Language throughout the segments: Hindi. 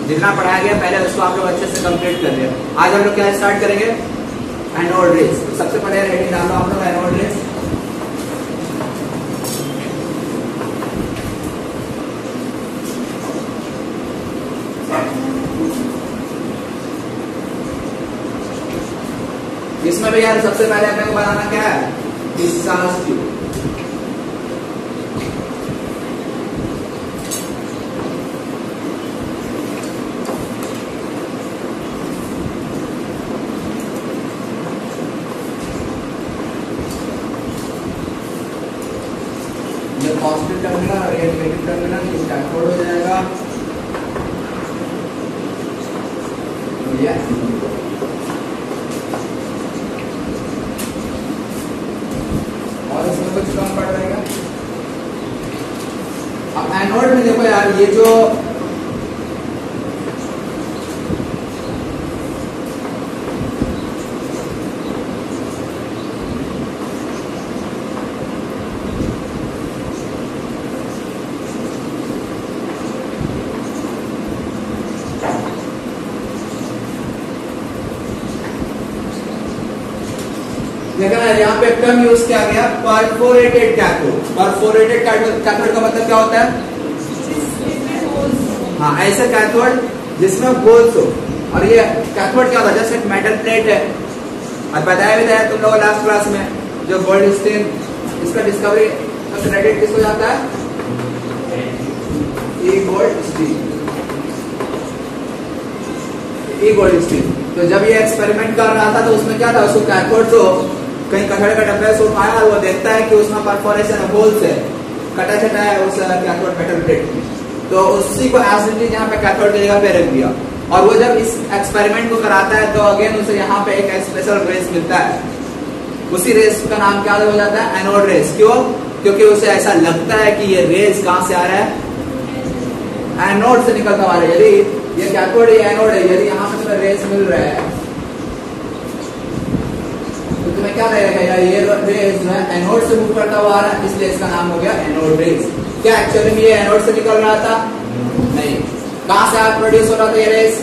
जितना पढ़ाया गया पहले उसको आप लोग अच्छे से कंप्लीट कर लिया। आज हम लोग क्या स्टार्ट करेंगे, एनोड रेज। तो सबसे पहले हेडिंग डालो आप लोग एनोड रेज। इसमें भी यार सबसे पहले अपने को बनाना क्या है, डिस्चार्ज ट्यूब। ये पॉजिटिव टर्मिनल और ये नेगेटिव टर्मिनल इसका कोड हो जाएगा। और इसमें कुछ कम पड़ जाएगा। अब एनोड में देखो यार, ये जो देखा यहाँ पे टर्म यूज किया गया परफोरेटेड कैथोड। परफोरेटेड कैथोड का मतलब क्या होता है, हाँ ऐसा कैथोड जिसमें होल्स हो। और ये कैथोड क्या होता है, जैसे एक मेटल प्लेट है। और बताया भी था तुम लोगों लास्ट क्लास में, जो गोल्डस्टीन, इसका डिस्कवरी क्रेडिट किसको जाता है, ई गोल्डस्टीन। तो जब ये एक्सपेरिमेंट कर रहा था तो उसमें क्या था, उसको कैथोड तो कहीं कटहल का डब्बा से उठाया और वो देखता है कि उसमें परफोरेशन होल्स है, कटा छटा है उस कैथोड मेटल प्लेट में। तो उसी को एसिड यहाँ पे कैथोड की जगह पे रख दिया। और वो जब इस एक्सपेरिमेंट को कराता है तो अगेन उसे यहाँ पे एक स्पेशल रेस मिलता है। उसी रेस का नाम क्या हो जाता है, एनोड रेस। क्यों, क्योंकि उसे ऐसा लगता है कि ये रेस कहाँ से आ रहा है, एनोड से निकलता हुआ है। यदि ये कैथोड ये एनोड है, यदि यहाँ पे तुम्हें रेस मिल रहा है तो तुम्हें क्या लगेगा यार, ये रेस जो है एनोड से मूव करता हुआ आ रहा है, इसलिए इसका नाम हो गया एनोड रेस। क्या एक्चुअली में ये एनोड से निकल रहा था, नहीं। कहां से आप प्रोड्यूस हो रहा था ये रेस,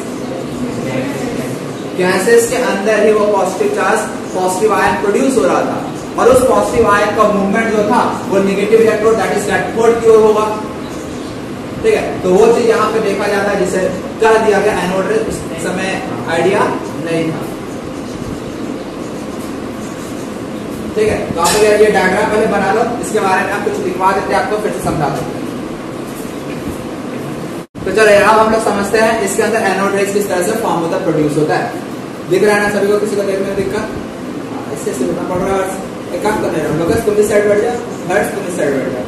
गैसेस के अंदर ही वो positive charge, positive ion produce हो रहा था। और उस पॉजिटिव आयन का मूवमेंट जो था वो negative electrode that is cathode की ओर होगा। ठीक है, तो वो चीज यहाँ पे देखा जाता है जिसे कह दिया गया एनोड रेस। उस समय आइडिया नहीं था। ठीक है, तो आप ये डायग्राम पहले बना लो, इसके बारे में आप कुछ लिखवा देते हैं, आपको फिर से समझा देते हैं। तो चलो अब हम लोग समझते हैं इसके अंदर एनोड रेस किस तरह से फॉर्म होता है, प्रोड्यूस होता है। दिख रहा है ना सभी को, किसी को देखने में दिक्कत, इससे सुनना पड़ रहा है। एक काम करने रहा हूँ, तुम इस साइड बैठ जाओ, हर्ष तुम इस साइड बैठ जाओ।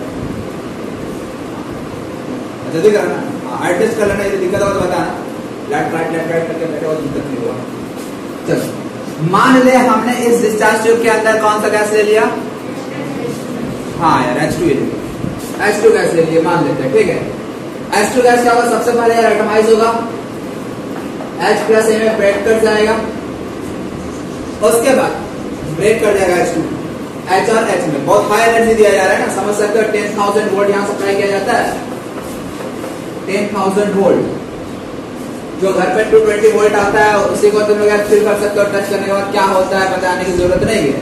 जल्दी करना, एडजस्ट कर लेना, यदि दिक्कत होगा तो बताना। लेफ्ट राइट करके बैठे और दिक्कत नहीं होगा। चलो मान ले हमने इस डिस्चार्ज ट्यूब के अंदर कौन सा गैस ले लिया, हाँ यार H2 गैस ले लिया, मान लेते हैं। ठीक है, H2 गैस क्या होगा, सबसे पहले यार एटमाइज होगा, H प्लस ए में ब्रेक कर जाएगा। उसके बाद ब्रेक कर जाएगा H2, H और H में बहुत हाई एनर्जी दिया जा रहा है ना, समझ सकते हो। 10,000 वोल्ट यहाँ सप्लाई किया जाता है, 10,000 वोल्ट। जो घर पे 220 वोल्ट आता है उसी को तुम लोग फील कर सकते हो, टच करने के बाद क्या होता है बताने की जरूरत नहीं है।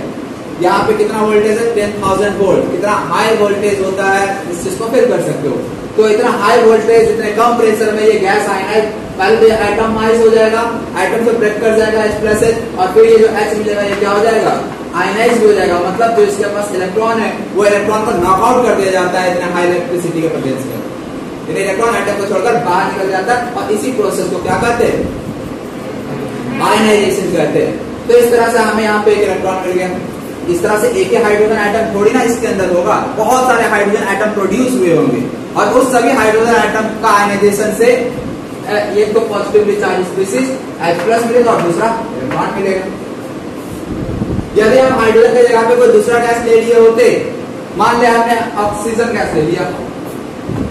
यहाँ पे कितना वोल्टेज है, 10,000 वोल्ट। कितना हाई वोल्टेज होता है इस चीज को फील कर सकते हो। तो इतना हाई वोल्टेज, इतने कम प्रेशर में ये गैस आयनाइज, पहले तो ये एटमाइज हो जाएगा, एटम से ब्रेक कर जाएगा H प्लस H, और फिर ये जो H मिलेगा ये क्या हो जाएगा, आयनाइज भी हो जाएगा। मतलब जो इसके पास इलेक्ट्रॉन है वो इलेक्ट्रॉन को नॉकआउट कर दिया जाता है इतने हाई इलेक्ट्रिसिटी के प्रेजेंस में। इलेक्ट्रॉन एटम को छोड़कर बाहर निकल जाता है और इसी प्रोसेस को क्या कहते हैं, आयनाइजेशन कहते हैं। तो इस तरह से हमें यहाँ पे एक इलेक्ट्रॉन मिल गया। इस तरह से एक ही हाइड्रोजन एटम थोड़ी ना इसके अंदर होगा, बहुत सारे हाइड्रोजन एटम प्रोड्यूस हुए होंगे और उस सभी हाइड्रोजन एटम का आयनाइजेशन से एक तो positively charge species H plus मिलेगा और दूसरा इलेक्ट्रॉन मिलेगा। यदि हम हाइड्रोजन की जगह पे कोई दूसरा गैस ले लिए होते, मान लिया हमने ऑक्सीजन गैस ले लिया,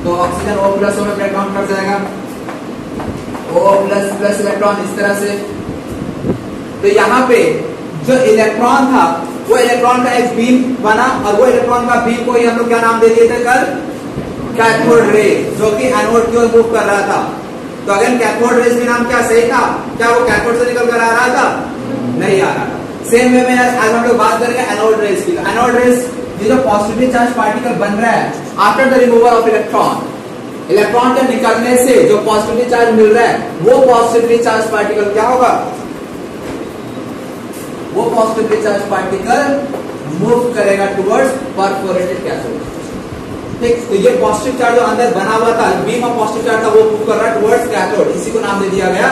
तो ऑक्सीजन O प्लस में ब्रेक डाउन कर जाएगा, O प्लस प्लस इलेक्ट्रॉन इस तरह से। तो यहाँ पे जो इलेक्ट्रॉन था वो इलेक्ट्रॉन का एक बीम बना और वो इलेक्ट्रॉन का बीम को ही हम लोग क्या नाम दे दिए थे कल, कैथोड रे, जो कि एनोड की ओर मूव कर रहा था। तो अगर कैथोड रेज में नाम क्या सही था? क्या वो कैथोड से निकल कर आ रहा था? नहीं आ रहा था। सेम वे में आज हम लोग बात करेंगे एनोड रेज की। एनोड रेज ये जो पॉजिटिवली चार्ज पार्टिकल बन रहा है after the removal of electron, electron के निकलने से जो पॉजिटिवली चार्ज मिल रहा है वो पॉजिटिवली चार्ज पार्टिकल क्या होगा? वो पॉजिटिवली चार्ज पार्टिकल मूव करेगा टुवर्ड्स परफोरेटेड कैथोड। ठीक, तो ये पॉजिटिव चार्ज जो अंदर बना हुआ था, बीम ऑफ पॉजिटिव चार्ज था, वो मूव कर रहा है टुवर्ड्स कैथोड। इसी को नाम दे दिया गया,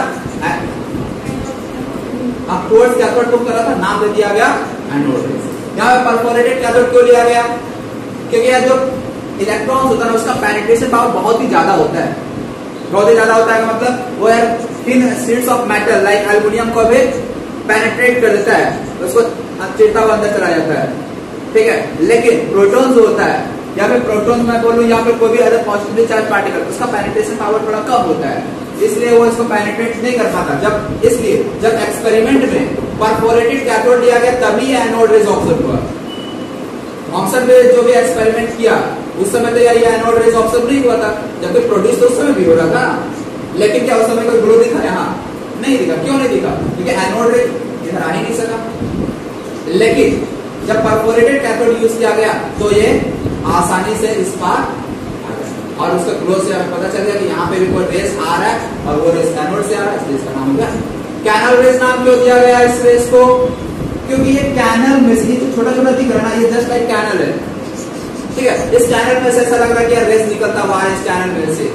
अब टुवर्ड्स कैथोड मूव कर रहा था, नाम दे दिया गया एनोड रेज। यहाँ पे परफोरेटेड कैथोड क्यों लिया गया? क्योंकि यह जो इलेक्ट्रॉन होता है उसका पेनिट्रेशन पावर बहुत ही ज्यादा होता है। बहुत ही ज्यादा होता है मतलब वो यार thin sheets of metal like aluminium को भी पेनिट्रेट कर देता है, उसको चिरता हुआ अंदर चला जाता है। ठीक है, लेकिन प्रोटॉन जो होता है, या फिर प्रोटॉन मैं बोलूं या फिर कोई भी अदर पॉजिटिवली चार्ज पार्टिकल, उसका पेनिट्रेशन पावर थोड़ा कम होता है, इसलिए वो इसको पेनिट्रेट नहीं कर पाता। जब इसलिए जब एक्सपेरिमेंट में परफोरेटेड कैथोड लिया गया तभी एनोड रेज ऑब्जर्व हुआ। थॉमसन ने जो भी एक्सपेरिमेंट किया उस समय तो यार ये एनोड रेज ऑब्जर्व नहीं हुआ था, जबकि प्रोड्यूस तो उस समय भी हो रहा था, लेकिन क्या उस समय कोई ग्लो दिखा? यहाँ नहीं दिखा। क्यों नहीं दिखा? क्योंकि एनोड रेज इधर आ ही नहीं सका। लेकिन जब परफोरेटेड कैथोड यूज किया गया तो ये आसानी से इस पार आ गया और उसका ग्लो से हमें पता चल गया कि यहाँ पे भी कोई रेस आ रहा है और वो रेस एनोड से आ रहा है, इसलिए इसका नाम हो गया कैनल रेस। नाम क्यों दिया गया इस रेस को? क्योंकि ये कैनल में से जो छोटा छोटा दिख रहा है ना, ये जस्ट लाइक कैनल है। ठीक है, इस कैनल में से ऐसा लग रहा है कि रेस निकलता हुआ है इस कैनल में से,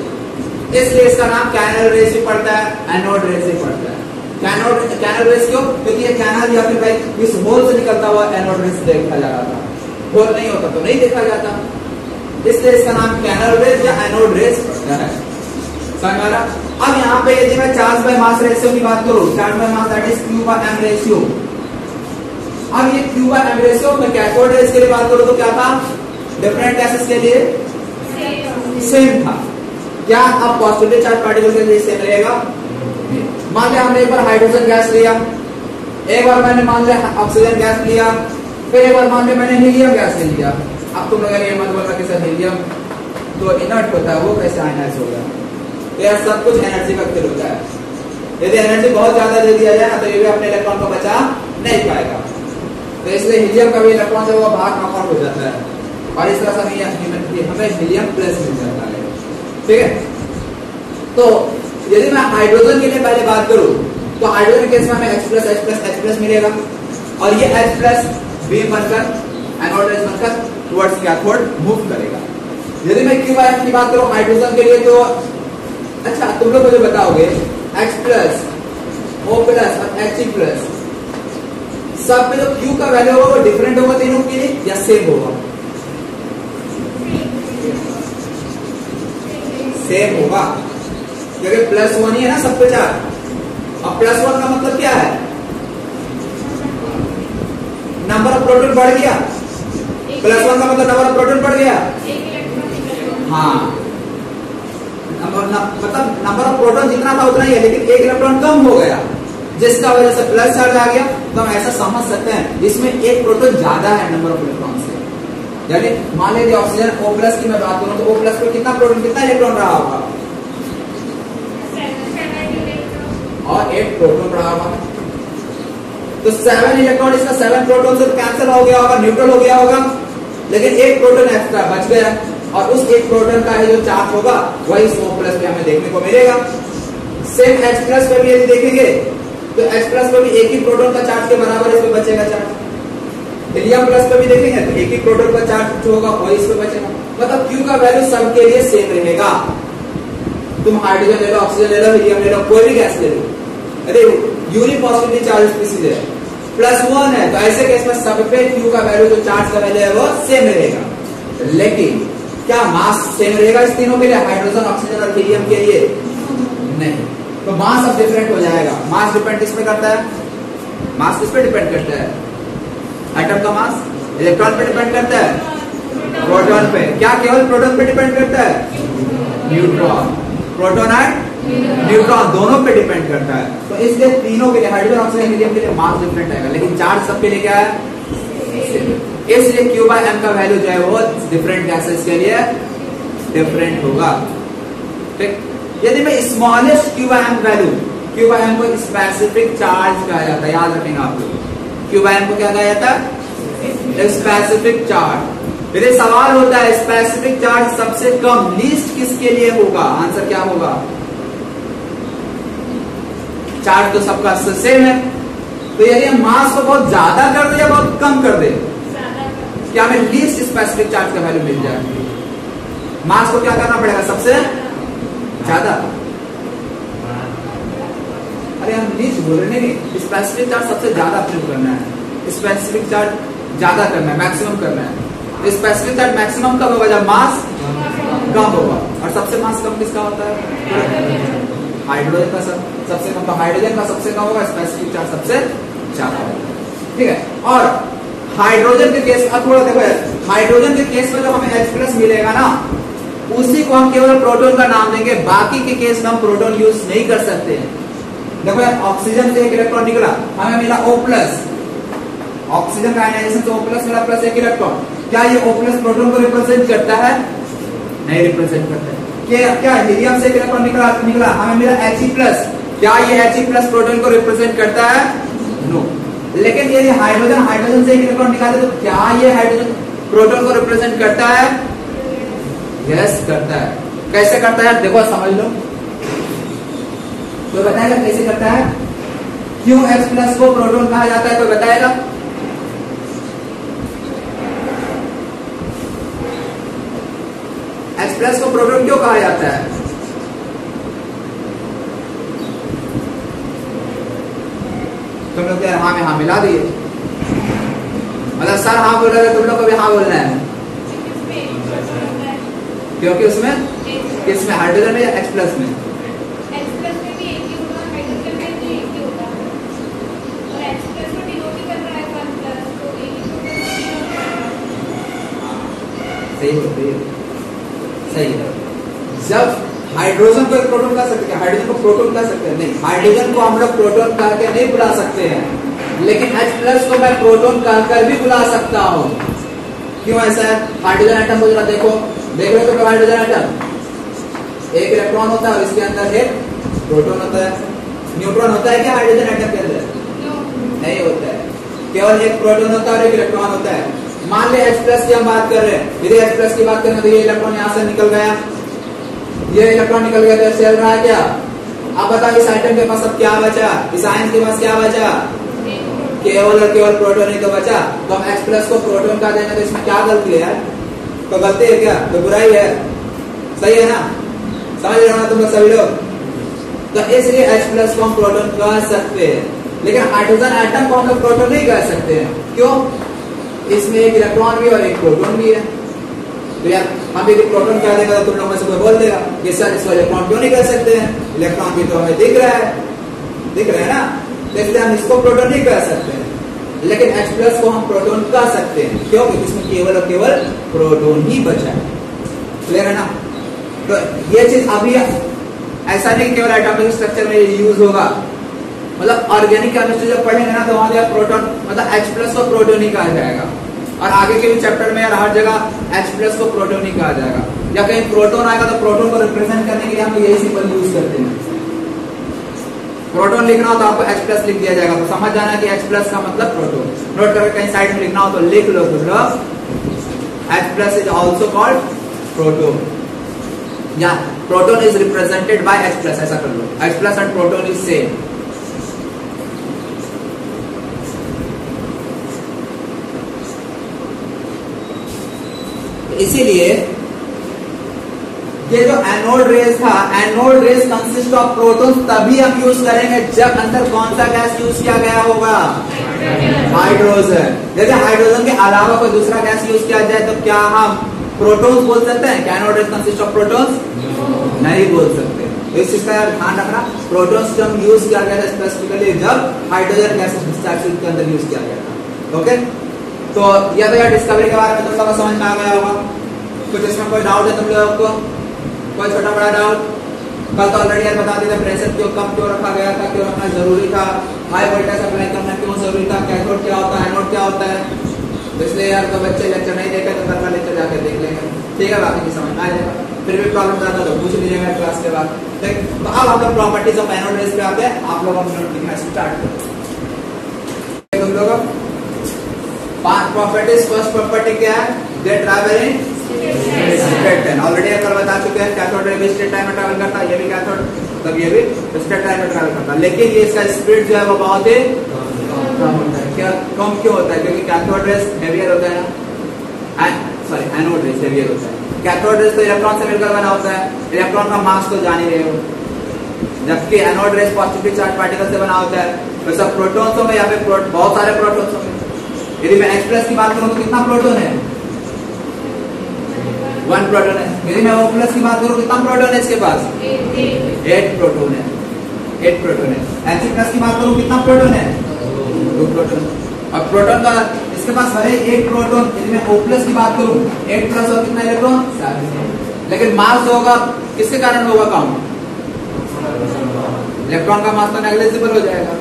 इसलिए इसका नाम कैनल रेस भी पड़ता है, एनोड रेस भी पड़ता है। कैनल रेस क्यों? क्योंकि ये कैनल या फिर भाई इस होल से निकलता हुआ एनोड रेस देखा जा रहा था। होल नहीं होता तो नहीं देखा जाता, इसलिए इसका नाम कैनल रेस या एनोड रेस पड़ता है। समझ में आ रहा? अब यहाँ पे यदि मैं चार्ज बाय मास रेशियो की बात करूं, charge by mass that is Q by M ratio. अब ये Q बाय M रेशियो में कैथोड रेस के लिए बात करूं तो क्या था? डिफरेंट गैसेस के लिए सेम था। क्या अब पॉजिटिवली चार्ज पार्टिकल के लिए सेम रहेगा? मान लिया हमने एक बार हाइड्रोजन गैस लिया, एक बार मैंने मान लिया ऑक्सीजन गैस लिया, फिर एक बार मान लिया मैंने हीलियम गैस ले लिया। अब तुम लोग ये मत बोलना कि सर हीलियम तो इनर्ट होता है, वो कैसे आयनाइज हो गया? तो यार सब कुछ एनर्जी का खेल होता है। यदि एनर्जी बहुत ज्यादा दे दिया जाए ना तो ये भी अपने इलेक्ट्रॉन को बचा नहीं पाएगा। तो इसलिए हीलियम का भी इलेक्ट्रॉन से वो भाग नॉकआउट हो जाता है और इस तरह से हमें हीलियम प्लस मिल जाता है। ठीक है, तो यदि मैं हाइड्रोजन के लिए पहले बात करूं तो हाइड्रोजन के केस में हमें H+ मिलेगा और ये H+ बीम बनकर एनोड रेस बनकर टुवर्ड्स कैथोड मूव करेगा। यदि मैं Q बाय M की बात करूं हाइड्रोजन के लिए तो अच्छा तुम लोग मुझे बताओगे H+, O+ और He+ सब में जो Q का वैल्यू होगा वो डिफरेंट होगा तीनों के लिए या सेम होगा? सेम होगा, क्योंकि +1 ही है ना सब पे चार्ज। अब +1 का मतलब क्या है? नंबर ऑफ प्रोटॉन बढ़ गया। +1 का मतलब नंबर ऑफ प्रोटॉन बढ़ गया। हाँ, मतलब नंबर ऑफ प्रोटॉन जितना था उतना ही है, लेकिन एक इलेक्ट्रॉन कम हो गया जिसका वजह से प्लस चार्ज आ गया। तो हम ऐसा समझ सकते हैं इसमें एक प्रोटॉन ज्यादा है नंबर ऑफ इलेक्ट्रॉन से। यानी मान लीजिए ऑक्सीजन O+ की मैं बात करूं तो O+ पे कितना प्रोटॉन कितना इलेक्ट्रॉन रहा होगा? और 8 प्रोटॉन रहा होगा। तो 7 इलेक्ट्रॉन इसका 7 प्रोटॉन से कैंसिल हो गया होगा, न्यूट्रल हो गया होगा, लेकिन एक प्रोटॉन एक्स्ट्रा बच गया और उस एक प्रोटॉन का जो चार्ज होगा वही O+ पे हमें देखने को मिलेगा। सेम H+ पे भी यदि देखेंगे तो H+ पे भी एक ही प्रोटॉन का चार्ज के बराबर इसमें बचेगा चार्ज। हीलियम प्लस पे भी देखेंगे तो एक ही प्रोटॉन का चार्ज जो होगा वही इसमें बचेगा। मतलब Q का वैल्यू सबके लिए सेम रहेगा। तुम हाइड्रोजन ले लो, ऑक्सीजन ले लो, हीलियम ले लो, कोई भी गैस ले लो, अरे यूनिपॉजिटिवली चार्ज स्पीशीज है, +1 है, तो ऐसे केस में सब पे Q का वैल्यू जो चार्ज का वैल्यू है वो सेम रहेगा। लेकिन क्या मास सेम रहेगा इस तीनों के लिए, हाइड्रोजन, ऑक्सीजन और हीलियम के लिए? नहीं। तो मास अब डिफरेंट हो जाएगा। मास डिपेंड किस पे करता है? मास किस पे डिपेंड करता है? एटम का मास इलेक्ट्रॉन पे डिपेंड करता है, प्रोटॉन पे। क्या केवल प्रोटॉन पे डिपेंड करता है? न्यूट्रॉन, प्रोटॉन एंड न्यूट्रॉन दोनों पे डिपेंड करता है। तो इसलिए तीनों के लिए हाइड्रोजन, ऑक्सीजन, हीलियम के लिए मास डिफरेंट आएगा, लेकिन चार्ज सबके लिए क्या है? इसलिए Q बाय M का वैल्यू जो है वो डिफरेंट गैसेस के लिए डिफरेंट होगा। ठीक, यदि मैं smallest Q by M value, Q by M को स्पेसिफिक चार्ज कहा जाता है, याद रखेंगे आप लोग, क्यू बाय एम को क्या कहा जाता है? Specific charge. मेरे सवाल होता है स्पेसिफिक चार्ज सबसे कम लीस्ट किसके लिए होगा? आंसर क्या होगा? चार्ज तो सबका सेम है, तो यदि हम मास को बहुत ज्यादा कर दे या बहुत कम कर दे, क्या हमें लीस्ट स्पेसिफिक चार्ज का वैल्यू मिल जाए? मास को क्या करना पड़ेगा? सबसे ज्यादा। अरे हम लीस्ट बोल रहे नहीं, स्पेसिफिक चार्ज सबसे ज्यादा प्रयोग करना है, स्पेसिफिक चार्ज ज्यादा करना है, मैक्सिमम करना है। स्पेसिफिक चार्ज मैक्सिमम कब होगा? जब मास कम होगा। और सबसे मास कम किसका होता है? हाइड्रोजन का सबसे कम, हाइड्रोजन का सबसे कम होगा, स्पेसिफिक चार्ज सबसे ज्यादा होगा। ठीक है। और हाइड्रोजन के केस, अब थोड़ा देखो, हाइड्रोजन के केस में जो हमें H+ मिलेगा ना, उसी को हम केवल प्रोटॉन का नाम देंगे, बाकी के केस में हम प्रोटॉन यूज नहीं कर सकते हैं। देखो ऑक्सीजन से एक इलेक्ट्रॉन निकला, हमें मिला O+, ऑक्सीजन का आयनाइजेशन से O+ मिला प्लस एक इलेक्ट्रॉन। क्या ये O+ प्रोटॉन को रिप्रेजेंट करता है? नहीं रिप्रेजेंट करता है। क्या हीलियम से एक इलेक्ट्रॉन निकला, हमें मिला He+, क्या ये He+ प्रोटॉन को रिप्रेजेंट करता है? नो। लेकिन यदि हाइड्रोजन से एक इलेक्ट्रॉन निकाले तो क्या ये हाइड्रोजन प्रोटॉन को रिप्रेजेंट करता है? यस करता है। कैसे करता है देखो, समझ लो। कोई बताएगा कैसे करता है? क्यों H+ को प्रोटॉन कहा जाता है? कोई बताएगा? H+ को प्रोटॉन क्यों कहा जाता है? तुम लोग हाँ में हाँ मिला दिए, मतलब सर हाँ बोल रहे, तुम लोग को भी हाँ बोलना है, क्योंकि उसमें किसमें? हाइड्रोजन में या H+ में? H+ में भी एक ही होगा, हाइड्रोजन में भी एक ही होगा, और H+ को डिनोट कर रहा है 1+, तो एक ही होगा। सही होती है, सही है। जब हाइड्रोजन को एक प्रोटॉन कह सकते हैं, हाइड्रोजन को प्रोटॉन कह सकते हैं? नहीं, हाइड्रोजन को हम लोग प्रोटॉन कह के नहीं बुला सकते हैं, लेकिन H+ को मैं प्रोटॉन कहकर भी बुला सकता हूँ। क्यों ऐसा है? हाइड्रोजन एटम को जरा देखो, देख रहे हो तो हाइड्रोजन एटम एक इलेक्ट्रॉन होता है और इसके अंदर एक प्रोटॉन होता है। न्यूट्रॉन होता है क्या हाइड्रोजन एटम के अंदर? नहीं होता है, केवल एक प्रोटॉन होता है और एक इलेक्ट्रॉन होता है। मान ले H+ की हम बात कर रहे हैं, यदि H+ की बात करें तो ये इलेक्ट्रॉन यहाँ से निकल गया, ये इलेक्ट्रॉन निकल गया, तो चल रहा है क्या? अब बताओ इस आइटम के पास अब क्या बचा? इस आयन के पास क्या बचा? केवल और केवल प्रोटॉन ही तो बचा। तो हम H+ को प्रोटॉन का देंगे तो इसमें क्या गलती है यार? तो गलती है क्या? तो बुराई है? सही है ना? समझ रहे हो ना तुम लोग सभी लोग? तो इसलिए H+ को हम प्रोटॉन कह सकते हैं, लेकिन हाइड्रोजन एटम को हम लोग प्रोटॉन नहीं कह सकते हैं। क्यों? इसमें एक इलेक्ट्रॉन भी और एक प्रोटॉन भी है। तो यार हम यदि प्रोटॉन क्या देगा तो तुम लोग में से कोई बोल देगा कि सर इसको इलेक्ट्रॉन क्यों नहीं कह सकते हैं? इलेक्ट्रॉन भी तो हमें दिख रहा है, दिख रहा है ना, तो इसलिए हम इसको प्रोटॉन नहीं कह सकते हैं, लेकिन H+ को हम प्रोटॉन कह सकते हैं। क्यों? क्योंकि इसमें केवल और केवल प्रोटॉन ही बचा है। क्लियर है ना? तो ये चीज अभी ऐसा नहीं केवल एटॉमिक स्ट्रक्चर में यूज होगा, मतलब ऑर्गेनिक केमिस्ट्री जब पढ़ेंगे ना तो वहां प्रोटॉन मतलब H+ को प्रोटॉन ही कहा जाएगा, और आगे के भी चैप्टर में यार हर जगह H+ को प्रोटॉन ही कहा जाएगा। या कहीं प्रोटॉन आएगा तो प्रोटॉन को रिप्रेजेंट करने के लिए हम यही सिंबल यूज करते हैं। प्रोटॉन लिखना हो तो आपको H+ लिख दिया जाएगा, तो समझ जाना कि H+ का मतलब प्रोटॉन। नोट करके कहीं साइड में लिखना हो तो लिख लो, H+ is also called proton, या proton is represented by H+, ऐसा कर लो। H+ and proton is same. इसीलिए ये जो एनोड रेस था, anode rays consist of protons तभी हम यूज करेंगे जब अंदर कौन सा गैस यूज किया गया होगा? हाइड्रोजन। यदि हाइड्रोजन के अलावा कोई दूसरा गैस यूज किया जाए तो क्या हम प्रोटॉन्स बोल सकते हैं? क्या anode rays consist of protons? नहीं बोल सकते। तो इस चीज का ध्यान रखना। प्रोटॉन्स टर्म यूज किया गया था स्पेसिफिकली जब हाइड्रोजन गैस डिस्चार्ज के अंदर यूज किया गया था। ओके, तो यह तो यार डिस्कवरी के बारे में तुम लोगों को समझ में आ गया होगा। कुछ इसमें कोई डाउट है तुम लोगों को? कोई छोटा बड़ा डाउट? कल तो ऑलरेडी यार बता दिया प्रेशर क्यों कम क्यों रखा गया था, क्यों रखना जरूरी था, हाई वोल्टेज अप्लाई करना क्यों जरूरी था, कैथोड क्या होता है, एनोड क्या होता है। तो इसलिए यार तो बच्चे लेक्चर नहीं देखे तो कल का लेक्चर जाके देख लेंगे, ठीक है, बाकी की समझ में आ जाएगा। फिर भी प्रॉब्लम आता तो पूछ लीजिएगा क्लास के बाद, ठीक। तो अब हम लोग प्रॉपर्टीज ऑफ एनोड रेज पे आते हैं, आप लोग हम नोट लिखना स्टार्ट करो। तुम लोग 5 प्रॉपर्टीज, फर्स्ट प्रॉपर्टी क्या है, दे travel in straight line, already कल बता चुके हैं। कैथोड रे भी स्ट्रेट लाइन में ट्रैवल करता है, ये भी कैथोड, तब ये भी स्ट्रेट लाइन में ट्रैवल करता है, लेकिन ये इसका स्पीड जो है वो बहुत ही कम होता है। क्या कम क्यों होता है, क्योंकि कैथोड रेज हेवियर होता है ना, सॉरी एनोड रेज हेवियर होता है। कैथोड रेज तो इलेक्ट्रॉन से मिलकर बना होता है, इलेक्ट्रॉन का मास तो जान ही रहे हो, जबकि anode rays positively charge particle से बना होता है। तो सब प्रोटॉन्स होंगे, यहाँ पे बहुत सारे प्रोटॉन्स होंगे। यदि मैं H प्लस की बात करूं तो कितना प्रोटॉन है, 1 प्रोटॉन है। यदि मैं O प्लस की बात करूं कितना प्रोटॉन है इसके पास, 8 प्रोटॉन है, 8 प्रोटॉन है। H प्लस की बात करूं कितना प्रोटॉन है, 2 प्रोटॉन। अब प्रोटॉन का इसके पास है 8 प्रोटॉन, यदि मैं O प्लस की बात करूं 8 प्लस और कितना इलेक्ट्रॉन, 7। लेकिन मास होगा किसके कारण होगा कम, इलेक्ट्रॉन का मास तो नेग्लिजिबल हो जाएगा।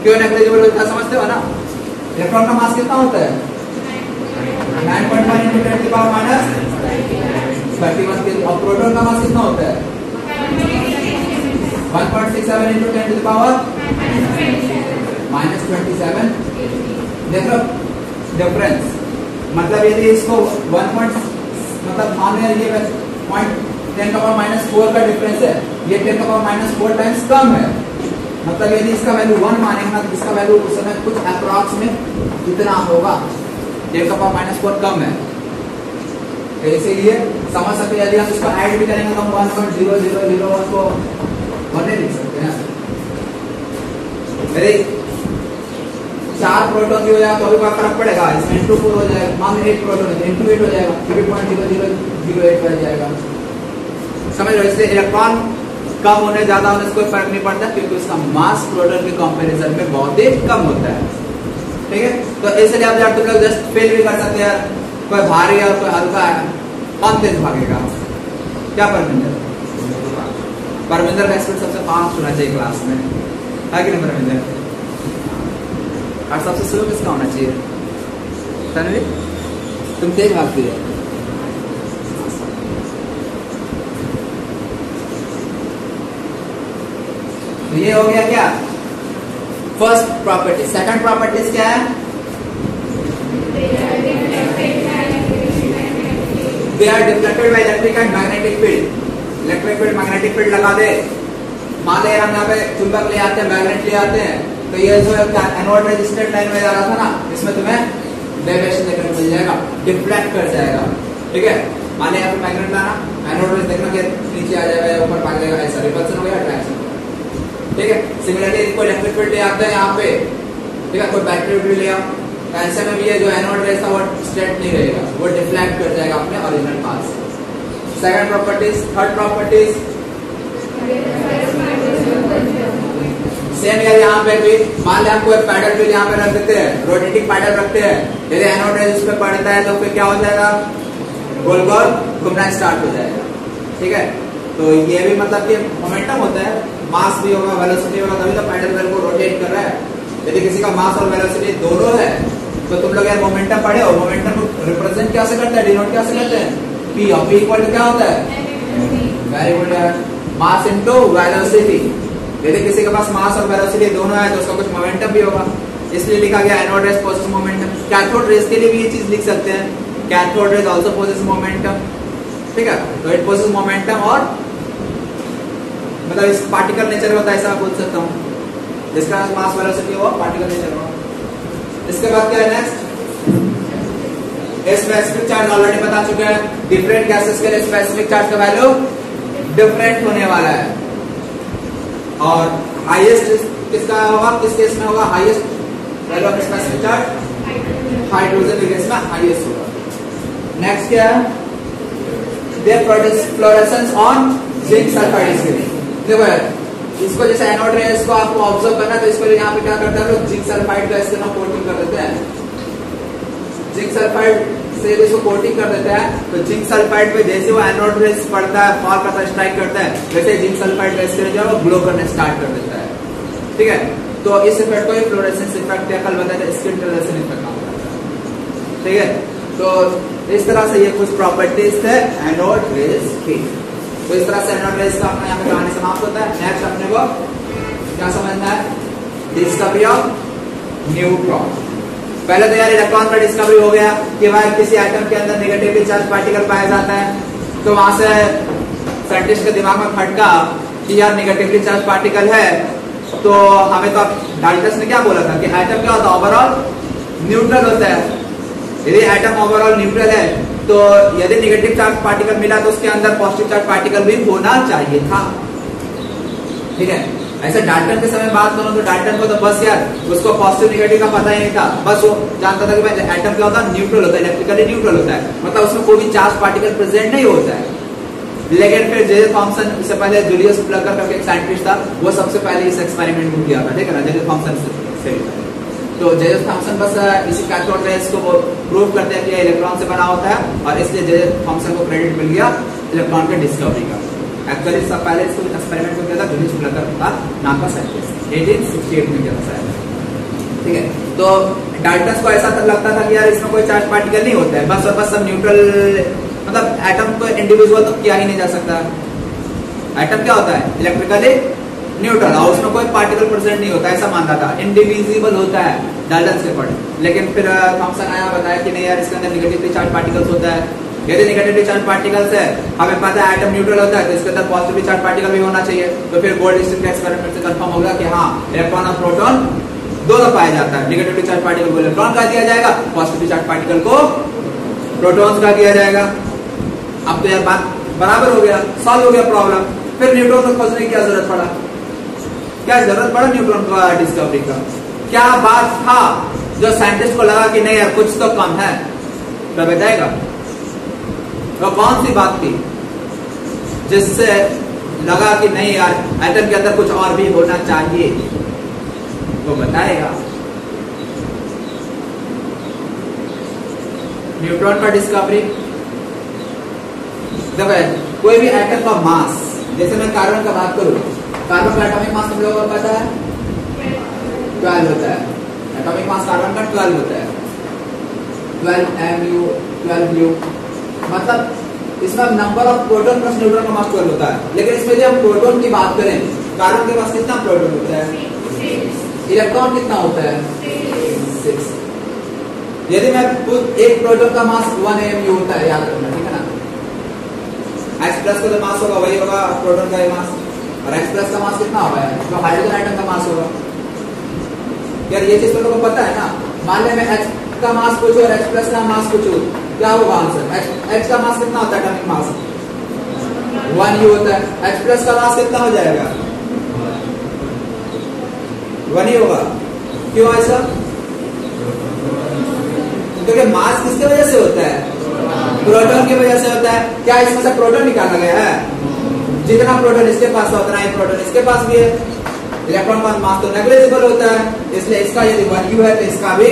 क्यों नेग्लिजिबल होता है समझते हो ना, इलेक्ट्रॉन का मास कितना होता है, 9.1 × 10⁻31 के, और प्रोटॉन का मास कितना होता है, 1.67 × 10⁻27। देख लो डिफरेंस, मतलब यदि इसको 1 मतलब मान लिया ये 10⁻⁻4 का डिफरेंस है, ये 10⁻⁻4 टाइम्स कम है। मतलब यदि इसका वैल्यू 1 मानेंगे ना तो इसका वैल्यू उस समय कुछ अप्रॉक्स में इतना होगा, 10⁻⁴ कम है। तो इसीलिए समझ सकते हैं, यदि हम इसको ऐड भी करेंगे तो हम 1.0001 को 1 नहीं लिख सकते हैं। यदि 4 प्रोटॉन की हो जाएगा तो भी कोई फर्क पड़ेगा, इसमें × 4 हो जाएगा। मान लो 8 प्रोटॉन है तो × 8 हो जाएगा, 3.0008 बन जाएगा। समझ लो, इसलिए इलेक्ट्रॉन कम होने ज्यादा होने से कोई फर्क नहीं पड़ता, क्योंकि उसका मास प्रोटॉन के कंपैरिजन में बहुत ही कम होता है, ठीक है। तो इसलिए आप तुम लोग जस्ट फेल भी कर सकते हैं, कोई भारी है और कोई हल्का है, कौन तेज भागेगा, क्या परमिंदर का एक्सपेक्ट सबसे फास्ट होना चाहिए क्लास में, है कि नहीं परमिंदर, और सबसे स्लो किसका होना चाहिए, तन्वी तुम तेज भागती है। तो ये हो गया क्या फर्स्ट प्रॉपर्टी। सेकंड प्रॉपर्टीज क्या है, they are deflected by electric and magnetic field. Electric field magnetic field लगा दे, मान ले हम यहाँ पे चुंबक ले आते हैं, मैग्नेट ले आते हैं, तो ये जो एनोड रेज स्ट्रेट लाइन में जा रहा था ना, इसमें तुम्हें डेविएशन देखने को मिल जाएगा, डिफ्लेक्ट कर जाएगा, ठीक है। मान ले यहाँ पे मैग्नेट लाना, एनोड रेज देखना कि नीचे आ जाएगा या ऊपर भाग जाएगा, ऐसा रिपल्सन हो गया, अट्रैक्शन, ठीक है। सिमिलरली कोई इलेक्ट्रिक फील्ड ले आता है यहाँ पे, ठीक है, कोई बैटरी भी ले आओ, ऐसे में भी ये जो एनोड रेज था वो स्ट्रेट नहीं रहेगा, वो डिफ्लेक्ट कर जाएगा अपने ओरिजिनल पाथ से। Second properties. Third properties same यार, यहाँ पे भी मान लें हमको एक पैडल भी यहाँ पे रख देते हैं, रोटेटिंग पैडल रखते हैं, यदि एनोड रेज उस पर पड़ता है तो फिर क्या हो जाएगा, गोल गोल घूमना स्टार्ट हो जाएगा, ठीक है। तो ये भी मतलब कि मोमेंटम होता है, मास भी होगा, वेलोसिटी होगा, तभी तो पैडल वेल को रोटेट कर रहा है। यदि किसी का मास और वेलोसिटी दोनों है तो तुम लोग यार मोमेंटम पढ़े हो, मोमेंटम को रिप्रेजेंट क्या से करते हैं, डिनोट क्या से करते हैं, P, और P इक्वल टू क्या होता है, वेरी गुड यार, मास इनटू वेलोसिटी। यदि किसी के पास मास और वेलोसिटी दोनों है तो उसका कुछ मोमेंटम भी होगा, इसलिए लिखा गया anode rays possess momentum. Cathode rays के लिए भी ये चीज लिख सकते हैं, cathode rays also possess momentum, ठीक है। तो इट पोजेस मोमेंटम, और मतलब इस पार्टिकल नेचर होता है, ऐसा बोल सकता हूँ, जिसका मास वेलोसिटी हो पार्टिकल नेचर हो। इसके बाद क्या है नेक्स्ट, स्पेसिफिक चार्ज ऑलरेडी बता चुके हैं, डिफरेंट गैसेस के लिए स्पेसिफिक चार्ज का वैल्यू डिफरेंट होने वाला है, और हाईएस्ट किसका होगा, किस केस में होगा highest value of specific charge, hydrogen के केस में हाईएस्ट होगा। नेक्स्ट क्या है, they produce fluorescence on zinc sulphide screen. देखो यार, इसको जैसे एनोड रेज को आपको ऑब्जर्व करना, तो इसको यहाँ पे क्या करते हैं लोग, जिंक सल्फाइड का इस्तेमाल कोटिंग कर देते हैं, जिंक सल्फाइड से इसको कोटिंग कर देते हैं। तो जिंक सल्फाइड पे जैसे वो एनोड रेज पड़ता है, फॉल करता है, स्ट्राइक करता है, वैसे जिंक सल्फाइड का स्क्रीन जो है वो ग्लो करने स्टार्ट कर देता है, ठीक है। तो इस इफेक्ट को फ्लोरेसेंस इफेक्ट या कल बताया था स्किन कलरेशन इफेक्ट नाम होता है, ठीक है, तो इस तरह से ये कुछ प्रॉपर्टीज थे एनोड रेज की। तो इस तरह से एनोड रेज का अपना यहाँ पे कहानी समाप्त होता है। नेक्स्ट अपने को क्या समझना है, डिस्कवरी ऑफ न्यूट्रॉन। पहले तो यार इलेक्ट्रॉन का डिस्कवरी हो गया कि भाई किसी एटम के अंदर नेगेटिवली चार्ज पार्टिकल पाया जाता है, तो वहां से साइंटिस्ट के दिमाग में खटका कि यार नेगेटिवली चार्ज पार्टिकल है, तो हमें तो डाल्टन ने क्या बोला था कि एटम क्या होता है, ओवरऑल न्यूट्रल होता है। यदि एटम ओवरऑल न्यूट्रल है तो यदि नेगेटिव चार्ज पार्टिकल मिला तो उसके अंदर पॉजिटिव चार्ज पार्टिकल भी होना चाहिए था। ठीक है, ऐसे डाल्टन के समय बात करूं तो डाल्टन को तो बस यार उसको पॉजिटिव नेगेटिव का पता ही नहीं था, बस वो जानता था कि भाई एटम क्या होता है, न्यूट्रल होता है, इलेक्ट्रिकली न्यूट्रल होता है, मतलब उसमें कोई भी चार्ज पार्टिकल प्रेजेंट नहीं होता है। लेकिन फिर जे थॉमसन, इससे पहले जूलियस प्लकर करके एक साइंटिस्ट था, वो सबसे पहले इस एक्सपेरिमेंट को किया था। ठीक है ना, जे थॉमसन से। तो जे थॉमसन बस इसी कैथोड रेज को प्रूव करते हैं कि इलेक्ट्रॉन से बना होता है, और इसलिए जे थॉमसन को क्रेडिट मिल गया इलेक्ट्रॉन के डिस्कवरी का। एक्चुअली सब पहले इसको एक्सपेरिमेंट को किया था जूलियस प्लकर का नाम का साइंटिस्ट, 1868 में किया था शायद। ठीक है, तो डाल्टन को ऐसा लगता था कि यार इसमें कोई चार्ज पार्टिकल नहीं होता है, बस और बस सब न्यूट्रल, मतलब एटम को इंडिविजुअल तो किया ही नहीं जा सकता। एटम क्या होता है, इलेक्ट्रिकली न्यूट्रल, और उसमें कोई पार्टिकल प्रेजेंट नहीं होता, ऐसा मानता था, इंडिविजिबल होता है डाल्टन से पढ़े। लेकिन फिर थॉमसन आया, बताया कि नहीं यार इसके अंदर नेगेटिवली चार्ज पार्टिकल्स होता है। यदि नेगेटिवली चार्ज पार्टिकल्स है, हमें पता है एटम न्यूट्रल होता है, तो इसके अंदर पॉजिटिवली चार्ज पार्टिकल भी होना चाहिए। तो फिर गोल्डस्टीन के एक्सपेरिमेंट से कंफर्म हो गया कि हाँ इलेक्ट्रॉन और प्रोटॉन दोनों पाया जाता है, नेगेटिवली चार्ज पार्टिकल को इलेक्ट्रॉन का दिया जाएगा, पॉजिटिवली चार्ज पार्टिकल को प्रोटॉन्स का दिया जाएगा। अब तो यार बात बराबर हो गया, सॉल्व हो गया प्रॉब्लम। फिर न्यूट्रॉन को खोजने की क्या जरूरत पड़ा, क्या जरूरत पड़ा न्यूट्रॉन का डिस्कवरी का? क्या बात था जो साइंटिस्ट को लगा कि नहीं यार कुछ तो कम है, तो बताएगा वो कौन सी बात थी जिससे लगा कि नहीं यार एटम के अंदर कुछ और भी होना चाहिए, वो बताएगा। न्यूट्रॉन का डिस्कवरी, देखो कोई भी एटम का मास, जैसे मैं कार्बन का बात करूं, कार्बन का एटॉमिक मास तुम लोगों को पता है 12 होता है। एटॉमिक मास कार्बन का 12 होता है, 12 mu 12 u, मतलब इसमें number of proton plus neutron का मास 12 होता है। लेकिन इसमें जब हम प्रोटॉन की बात करें, कार्बन के पास कितना प्रोटॉन होता है, इलेक्ट्रॉन कितना होता है 6। यदि मैं एक प्रोटॉन का मास 1 mu होता है, याद रखना, ठीक है ना। H प्लस का जो मास होगा वही होगा प्रोटॉन का मास, और H प्लस का मास कितना होगा जो हाइड्रोजन आइटम का मास होगा। यार ये चीज तो लोगों को पता है ना। मान ले मैं H का मास पूछूं और H प्लस का मास पूछूं, क्या होगा आंसर? H का मास कितना होता है एटॉमिक मास 1 u होता है, H प्लस का मास कितना हो जाएगा 1 ही होगा। क्यों ऐसा? क्योंकि मास किसकी वजह से होता है, प्रोटॉन की वजह से होता है। क्या इसमें से प्रोटॉन निकाला गया है? जितना प्रोटॉन इसके पास है उतना ही प्रोटॉन इसके पास भी है। इलेक्ट्रॉन का मास तो नेग्लिजिबल होता है, इसलिए इसका यदि 1 u है तो इसका भी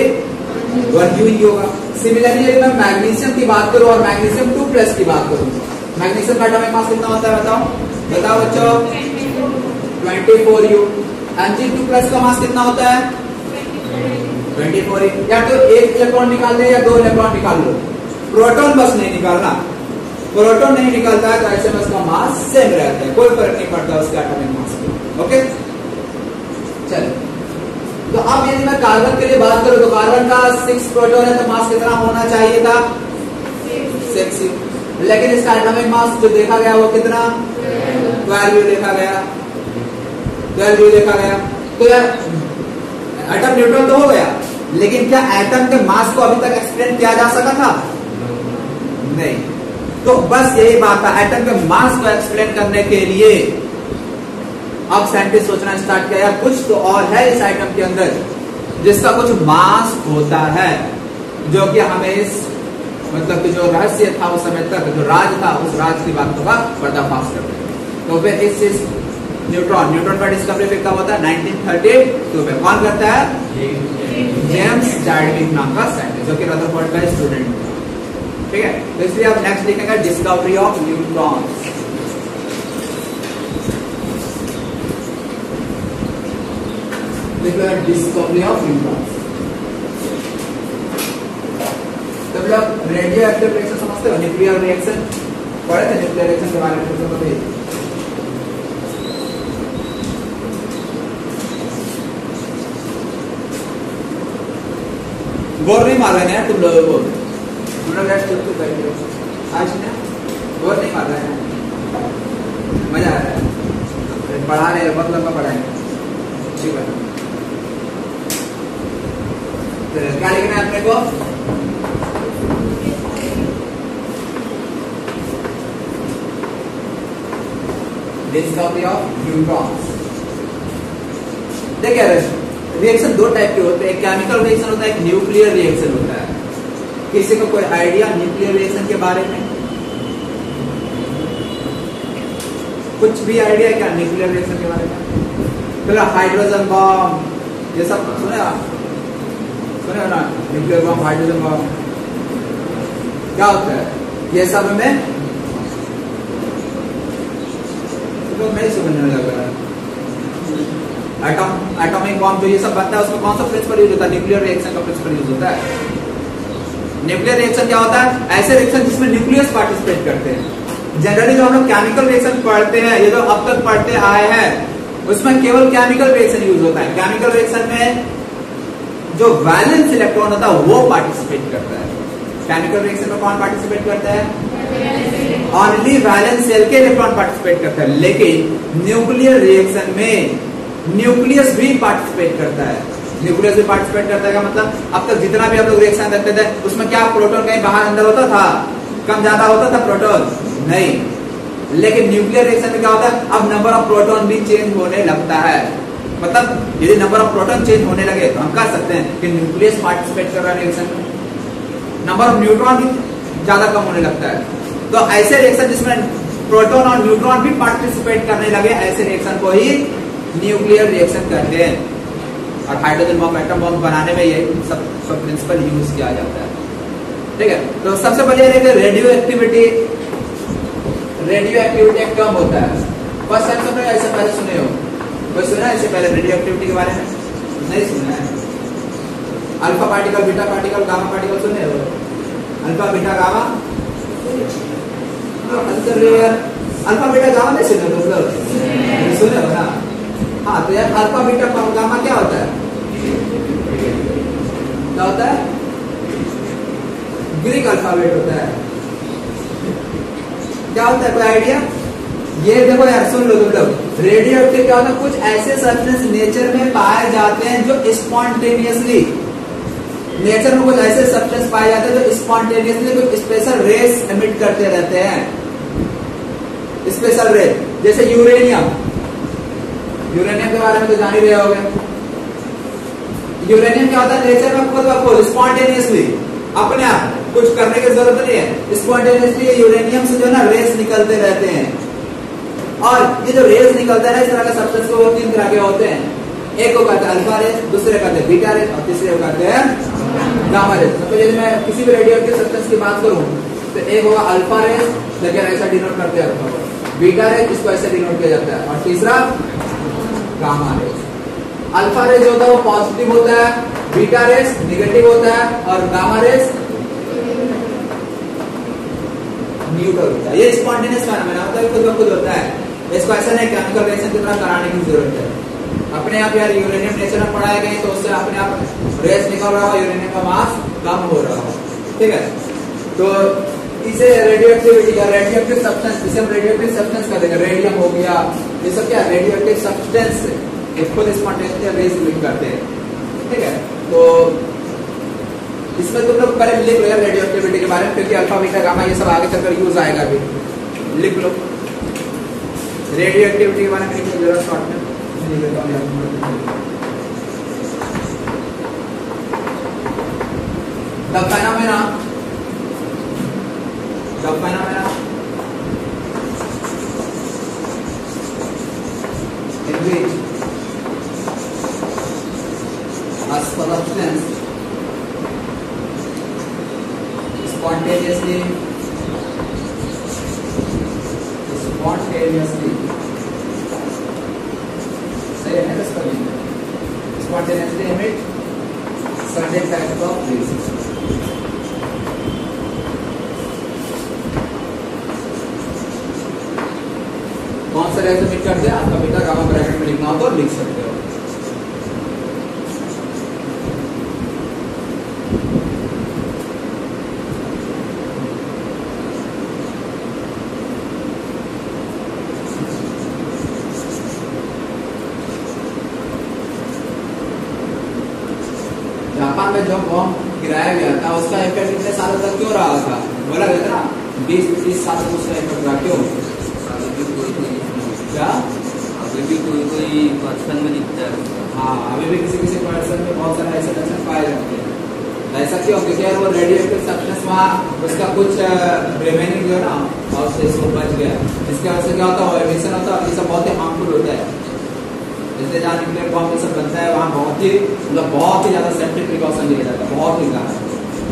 1 u ही होगा। सिमिलरली यदि मैं मैग्नीशियम की बात करूं और मैग्नीशियम 2+ की बात करूं, मैग्नीशियम का एटॉमिक मास कितना होता है बताओ बच्चों? 24 u। Mg2+ का मास कितना होता है 24 u। या तो एक इलेक्ट्रॉन निकाल दे या 2 इलेक्ट्रॉन निकाल लो, प्रोटॉन बस नहीं निकालना। प्रोटॉन नहीं निकलता है तो ऐसे में उसका मास सेम रहता है, कोई फर्क नहीं पड़ता उसके एटॉमिक मास में। ओके चलो, तो अब यदि मैं कार्बन के लिए बात करूं तो कार्बन का 6 प्रोटॉन है तो मास कितना होना चाहिए था 6 u। लेकिन इसका एटॉमिक मास जो देखा गया वो कितना 12 u देखा गया, 12 u देखा गया। तो यार एटम न्यूट्रल तो हो गया, लेकिन क्या एटम के मास को अभी तक एक्सप्लेन किया जा सका था? नहीं। तो बस यही बात है, एटम के मास को एक्सप्लेन करने के लिए अब साइंटिस्ट सोचना स्टार्ट किया यार कुछ तो और है इस आइटम के अंदर जिसका कुछ मास होता है, जो कि हमें इस मतलब कि जो रहस्य था उस समय तक, जो राज था उस राज की बातों का पर्दाफाश करते हैं। तो फिर इस न्यूट्रॉन का डिस्कवरी फिर कब होता है 1932 में। कौन करता है? जेम्स चैडविक नाम का साइंटिस्ट, जो कि रदरफोर्ड का स्टूडेंट था। ठीक है, तो इसलिए आप नेक्स्ट लिखेंगे discovery of neutrons. Discovery of neutrons. तुम लोग रेडियो एक्टिव रिएक्शन समझते हो? न्यूक्लियर रिएक्शन पढ़े थे? न्यूक्लियर रिएक्शन के बारे में तो पता ही। गौर नहीं मार रहे हैं तुम लोगों को, तुम लोग चुप बैठे हो आज ना, गौर नहीं मार रहे हैं, मजा आ रहा है, पढ़ा रहे हैं, बहुत लंबा पढ़ाएंगे, ठीक है। तो क्या लिखना है अपने को? Discovery of neutrons. देखिए रिएक्शन दो टाइप के होते हैं, केमिकल रिएक्शन होता है, एक न्यूक्लियर रिएक्शन होता है। किसी को कोई आइडिया न्यूक्लियर रिएक्शन के बारे में? कुछ भी आइडिया क्या न्यूक्लियर रिएक्शन के बारे में? फिर हाइड्रोजन बम ये सब सुने आप? सुने हो ना? न्यूक्लियर बम, हाइड्रोजन बम क्या होता है? ये सब में तो नहीं समझने लगा। एटॉमिक बॉम्ब जो ये सब बनता है उसमें कौन सा प्रिंसिपल यूज होता है? न्यूक्लियर रिएक्शन का प्रिंसिपल यूज होता है। न्यूक्लियर रिएक्शन क्या होता है? ऐसे रिएक्शन जिसमें न्यूक्लियस पार्टिसिपेट करते हैं। जनरली जो हम लोग केमिकल रिएक्शन पढ़ते हैं, ये जो अब तक पढ़ते आए हैं, उसमें केवल केमिकल रिएक्शन यूज होता है। केमिकल रिएक्शन में जो वैलेंस इलेक्ट्रॉन होता है वो पार्टिसिपेट करता है। केमिकल रिएक्शन में कौन पार्टिसिपेट करता है? ओनली वैलेंस शेल के इलेक्ट्रॉन पार्टिसिपेट करता है। लेकिन न्यूक्लियर रिएक्शन में न्यूक्लियस भी पार्टिसिपेट करता है। न्यूक्लियस भी पार्टिसिपेट करता है का मतलब अब तक जितना भी हम लोग रिएक्शन करते थे उसमें क्या प्रोटॉन कहीं बाहर अंदर होता था? कम ज्यादा होता था प्रोटॉन? नहीं। लेकिन न्यूक्लियर रिएक्शन में क्या होता है? अब नंबर ऑफ प्रोटॉन भी चेंज होने लगता है। मतलब यदि नंबर ऑफ प्रोटॉन चेंज होने लगे तो हम कह सकते हैं कि न्यूक्लियस पार्टिसिपेट कर रहा है रिएक्शन में। नंबर ऑफ न्यूट्रॉन भी ज्यादा कम होने लगता है। तो ऐसे रिएक्शन जिसमें प्रोटॉन और न्यूट्रॉन भी पार्टिसिपेट करने लगे, ऐसे रिएक्शन को ही न्यूक्लियर रिएक्शन कहते हैं। और हाइड्रोजन बम, एटम बम बनाने में ये सब प्रिंसिपल यूज किया जाता है। ठीक है, तो सबसे पहले रेडियो एक्टिविटी। रेडियो एक्टिविटी एक टर्म होता है, फर्स्ट टाइम सुन रहे हो? ऐसे पहले सुने हो? कोई सुना है इससे पहले रेडियो एक्टिविटी के बारे में? नहीं सुना है। Alpha particle, beta particle, gamma particle सुने हो? Alpha, beta, gamma, alpha beta gamma नहीं सुने हो? मतलब सुने हो ना? हाँ, तो यार अल्फा बीटा गामा क्या होता है? क्या होता है? ग्रीक अल्फाबेट होता है। क्या होता है, कोई आइडिया? ये देखो यार, सुन लो तुम लोग। रेडियो एक्टिव क्या होता है? कुछ ऐसे सब्सटेंस नेचर में पाए जाते हैं जो स्पॉन्टेनियसली, नेचर में कुछ ऐसे सब्सटेंस पाए जाते हैं जो स्पॉन्टेनियसली कुछ स्पेशल रेस एमिट करते रहते हैं। स्पेशल रेस, जैसे यूरेनियम। यूरेनियम के बारे में तो जान ही रहे होगे। यूरेनियम क्या होता है? नेचर में खुद ब खुद स्पॉन्टेनियसली, अपने आप, कुछ करने की जरूरत नहीं है, स्पॉन्टेनियसली यूरेनियम से जो है ना रेस निकलते रहते हैं। और ये जो रेस निकलते हैं ना, इस तरह के सब्सटेंस को तीन तरह के होते हैं। एक को कहते हैं अल्फा रेस, दूसरे कहते हैं बीटा रेस, और तीसरे को कहते हैं गामा रेस। तो यदि मैं किसी भी रेडियोएक्टिव सब्सटेंस की बात करूं तो एक होगा अल्फा रेस, लेकिन ऐसा डिनोट करते हैं अल्फा को। बीटा रेस, इसको ऐसे डिनोट किया जाता है। और तीसरा गामा रेस। अल्फा रेस जो होता है वो पॉजिटिव होता है, बीटा रेस निगेटिव होता है, और गामा रेस न्यूट्रल होता है। ये स्पॉन्टेनियस फेनोमेना होता है, खुद ब खुद होता है। इसको ऐसा नहीं केमिकल रिएक्शन की तरह कराने की जरूरत है। अपने आप यार यूरेनियम नेचर में पढ़ाए गए तो उससे अपने आप रेस निकल रहा हो, यूरेनियम का मास कम हो रहा हो। ठीक है, तो इसे रेडियोएक्टिविटी का रेडियोएक्टिव सब्सटेंस, जिसे हम रेडियोएक्टिव सब्सटेंस कहते हैं, रेडियम हो गया, ये सब क्या रेडियोएक्टिव सब्सटेंस खुद स्पॉन्टेनियसली रेस लिंक करते हैं। ठीक है, तो इसमें तुम लोग पहले लिख लो यार रेडियोएक्टिविटी के बारे में, क्योंकि अल्फा बीटा गामा ये सब आगे चलकर यूज आएगा। अभी लिख लो रेडियोएक्टिविटी के बारे में, लिख लो जरा शॉर्ट में। The phenomena in which a substance spontaneously emit certain types of rays. कौन सा रिएक्शन मीट करते हैं, आपका बीटा गामा ब्रैकेट में लिखना हो तो लिख सकते हो। जापान में जो बॉम्ब गिराया गया था उसका इफेक्ट इतने सालों तक क्यों रहा था, बोला गया था ना 20-30 साल तक उसका इफेक्ट रहा, क्यों? क्या अभी भी कोई पर्सन में दिखता है। हाँ, अभी भी किसी पर्सन में बहुत सारे ऐसे लक्षण पाए जाते हैं। ऐसा क्यों? क्योंकि यार वो रेडियो एक्टिव सब्सटेंस वहाँ उसका कुछ रिमेनिंग जो है ना और उससे इसको बच गया, इसके वजह से क्या होता है, एमिशन होता है, ये सब बहुत ही हार्मफुल होता है। जैसे जहाँ न्यूक्लियर बॉम्ब ये सब बनता है वहाँ बहुत ही ज्यादा सेफ्टी प्रिकॉशन लिया जाता है, बहुत ही ज्यादा,